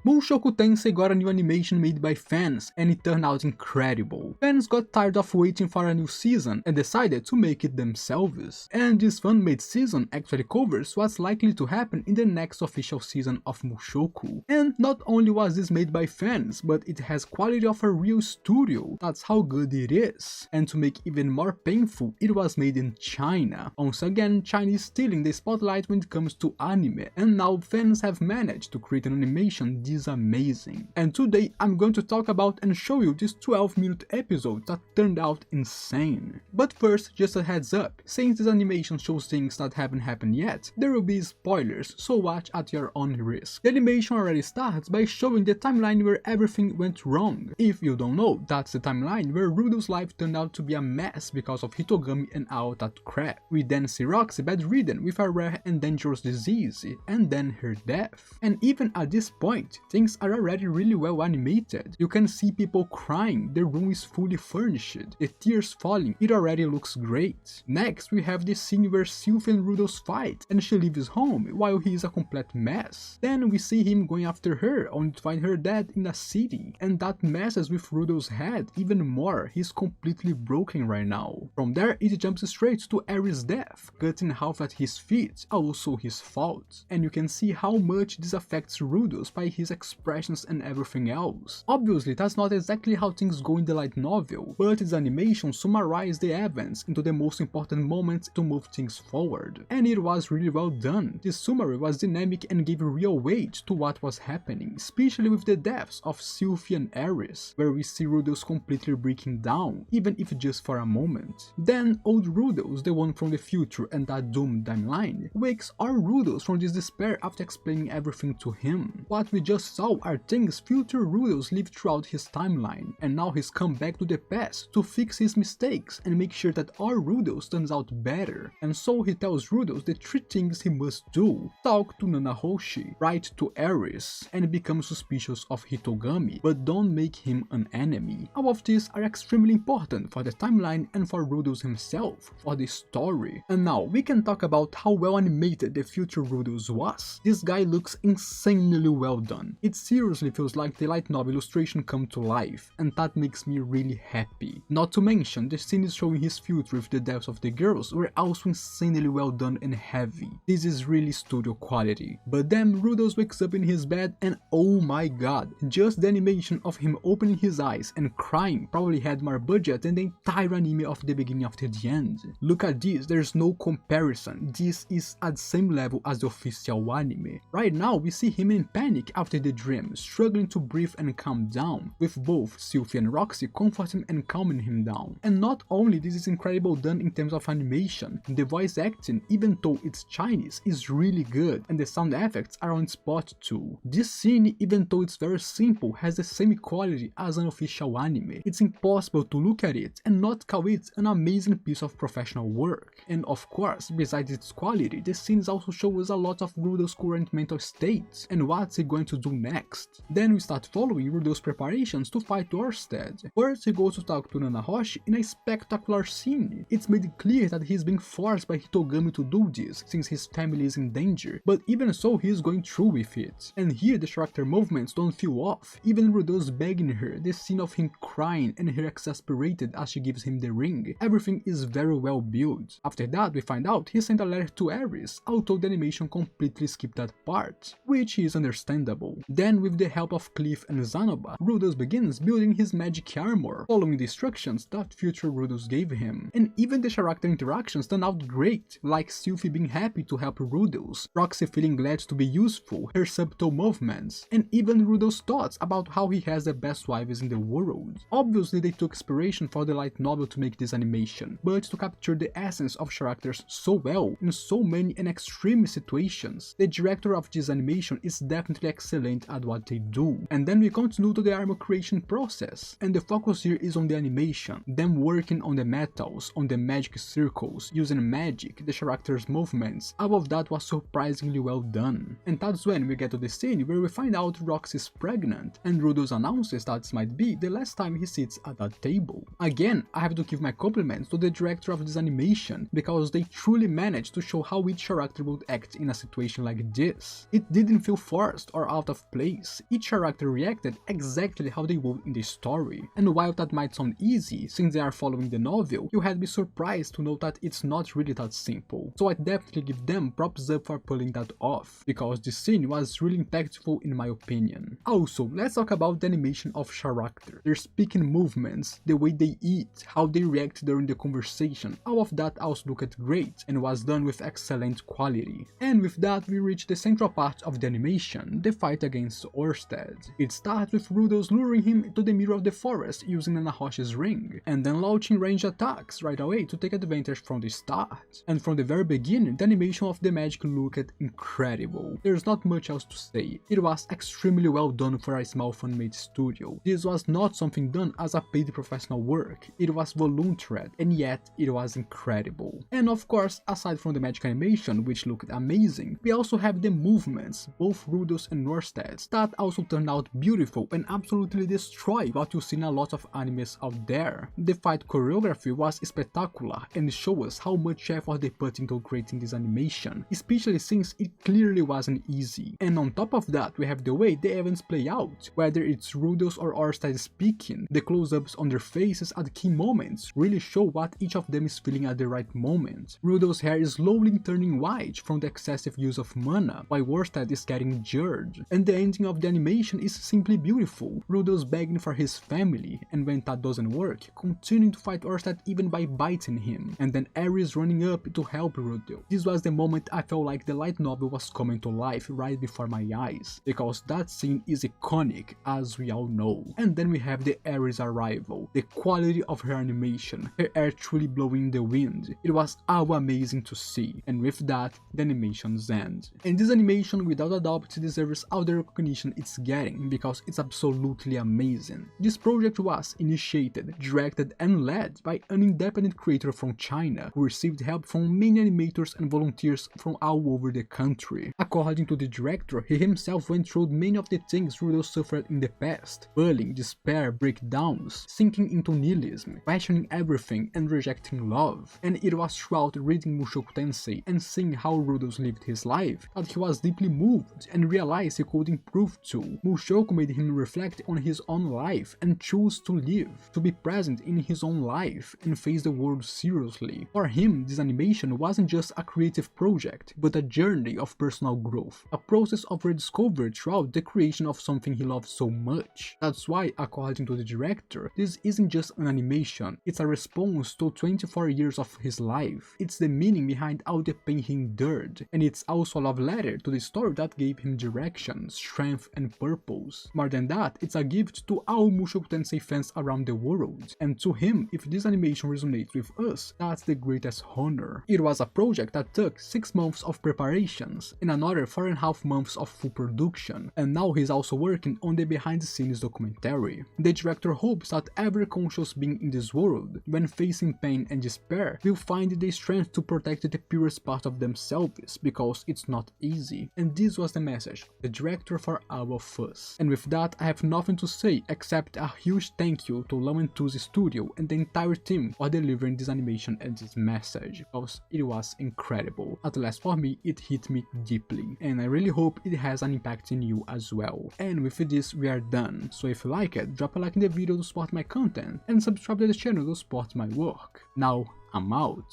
Mushoku Tensei got a new animation made by fans, and it turned out incredible. Fans got tired of waiting for a new season and decided to make it themselves. And this fan-made season actually covers what's likely to happen in the next official season of Mushoku. And not only was this made by fans, but it has quality of a real studio. That's how good it is. And to make even more painful, it was made in China. Once again, China is stealing the spotlight when it comes to anime, and now fans have managed to create an animation this amazing. And today I'm going to talk about and show you this 12-minute episode that turned out insane. But first, just a heads up, since this animation shows things that haven't happened yet, there will be spoilers, so watch at your own risk. The animation already starts by showing the timeline where everything went wrong. If you don't know, that's the timeline where Rudo's life turned out to be a mess because of Hitogami and all that crap. We then see Roxy bedridden with a rare and dangerous disease, and then her death. And even at this point, things are already really well animated. You can see people crying, the room is fully furnished, the tears falling, it already looks great. Next, we have the scene where Sylvie and Rudos fight, and she leaves home while he is a complete mess. Then we see him going after her, only to find her dead in a city, and that messes with Rudo's head even more. He's completely broken right now. From there, it jumps straight to Aries' death, cut in half at his feet, also his fault. And you can see how much this affects Rudos by his expressions and everything else. Obviously, that's not exactly how things go in the light novel, but its animation summarized the events into the most important moments to move things forward. And it was really well done. This summary was dynamic and gave real weight to what was happening, especially with the deaths of Sylvie and Aries, where we see Rudos completely breaking down, even if just for a moment. Then old Rudos, the one from the future and that doomed timeline, wakes our Rudos from this despair after explaining everything to him. What we just saw are things future Rudos lived throughout his timeline, and now he's come back to the past to fix his mistakes and make sure that our Rudos turns out better. And so he tells Rudos the 3 things he must do: talk to Nanahoshi, write to Aries, and become suspicious of Hitogami, but don't make him an enemy. All of these are extremely important for the timeline and for Rudos himself, for the story. And now we can talk about how well animated the future Rudos was. This guy looks insanely well done. It seriously feels like the light novel illustration come to life, and that makes me really happy. Not to mention, the scenes showing his future with the deaths of the girls were also insanely well done and heavy. This is really studio quality. But then Rudos wakes up in his bed and oh my god, just the animation of him opening his eyes and crying probably had more budget than the entire anime of the beginning after the end. Look at this, there's no comparison. This is at the same level as the official anime. Right now we see him in panic after the dream, struggling to breathe and calm down, with both Sylvie and Roxy comforting and calming him down. And not only this is incredible done in terms of animation, the voice acting, even though it's Chinese, is really good, and the sound effects are on spot too. This scene, even though it's very simple, has the same quality as an official anime. It's impossible to look at it and not call it an amazing piece of professional work. And of course, besides its quality, the scenes also show us a lot of Rudo's current mental state and what's he going to do next. Then we start following Rudo's preparations to fight Orsted. First he goes to talk to Nanahoshi in a spectacular scene. It's made clear that he's being forced by Hitogami to do this, since his family is in danger, but even so he is going through with it. And here the character movements don't feel off, even Rudo's begging her, the scene of him crying and her exasperated as she gives him the ring, everything is very well built. After that we find out he sent a letter to Aries, although the animation completely skipped that part, which is understandable. Then with the help of Cliff and Zanoba, Rudos begins building his magic armor, following the instructions that future Rudos gave him. And even the character interactions turn out great, like Sylvie being happy to help Rudos, Roxy feeling glad to be useful, her subtle movements, and even Rudos' thoughts about how he has the best wives in the world. Obviously they took inspiration for the light novel to make this animation, but to capture the essence of characters so well in so many and extreme situations, the director of this animation is definitely excellent at what they do. And then we continue to the armor creation process, and the focus here is on the animation, them working on the metals, on the magic circles, using magic, the characters' movements. All of that was surprisingly well done. And that's when we get to the scene where we find out Roxy is pregnant, and Rudos announces that this might be the last time he sits at that table. Again, I have to give my compliments to the director of this animation, because they truly managed to show how each character would act in a situation like this. It didn't feel forced or out of of place, each character reacted exactly how they would in the story. And while that might sound easy since they are following the novel, you had to be surprised to know that it's not really that simple. So I definitely give them props up for pulling that off, because the scene was really impactful in my opinion. Also, let's talk about the animation of characters, their speaking movements, the way they eat, how they react during the conversation. All of that also looked great and was done with excellent quality. And with that, we reach the central part of the animation, the fight against Orsted. It starts with Rudolph luring him to the middle of the forest using Nahoshi's ring, and then launching range attacks right away to take advantage from the start. And from the very beginning, the animation of the magic looked incredible. There's not much else to say. It was extremely well done for a small fan-made studio. This was not something done as a paid professional work, it was voluntary, and yet it was incredible. And of course, aside from the magic animation, which looked amazing, we also have the movements, both Rudolph's and Norsted's, that also turned out beautiful and absolutely destroy what you see in a lot of animes out there. The fight choreography was spectacular and shows us how much effort they put into creating this animation, especially since it clearly wasn't easy. And on top of that, we have the way the events play out, whether it's Rudolph or Orsted speaking. The close-ups on their faces at key moments really show what each of them is feeling at the right moment. Rudolph's hair is slowly turning white from the excessive use of mana, while Orsted is getting jarred. And the ending of the animation is simply beautiful. Rudolph's begging for his family, and when that doesn't work, continuing to fight Orsted even by biting him, and then Ares running up to help Rudolph. This was the moment I felt like the light novel was coming to life right before my eyes, because that scene is iconic, as we all know. And then we have the Ares arrival, the quality of her animation, her hair truly blowing in the wind. It was all amazing to see, and with that, the animations end. And this animation without a doubt deserves all the recognition it's getting, because it's absolutely amazing. This project was initiated, directed and led by an independent creator from China, who received help from many animators and volunteers from all over the country. According to the director, he himself went through many of the things Rudolph suffered in the past: bullying, despair, breakdowns, sinking into nihilism, questioning everything and rejecting love. And it was throughout reading Mushoku Tensei and seeing how Rudolph lived his life that he was deeply moved and realized he could improve too. Mushoku made him reflect on his own life and choose to live, to be present in his own life and face the world seriously. For him, this animation wasn't just a creative project, but a journey of personal growth, a process of rediscovery throughout the creation of something he loved so much. That's why, according to the director, this isn't just an animation, it's a response to 24 years of his life. It's the meaning behind all the pain he endured, and it's also a love letter to the story that gave him direction, strength and purpose. More than that, it's a gift to all Mushoku Tensei fans around the world, and to him, if this animation resonates with us, that's the greatest honor. It was a project that took 6 months of preparations and another 4.5 months of full production, and now he's also working on the behind-the-scenes documentary. The director hopes that every conscious being in this world, when facing pain and despair, will find the strength to protect the purest part of themselves, because it's not easy. And this was the message, the director for all of us. And with that, I have nothing to say except a huge thank you to Lamantu's studio and the entire team for delivering this animation and this message, because it was incredible. At least for me, it hit me deeply, and I really hope it has an impact in you as well. And with this, we are done. So if you like it, drop a like in the video to support my content, and subscribe to the channel to support my work. Now, I'm out.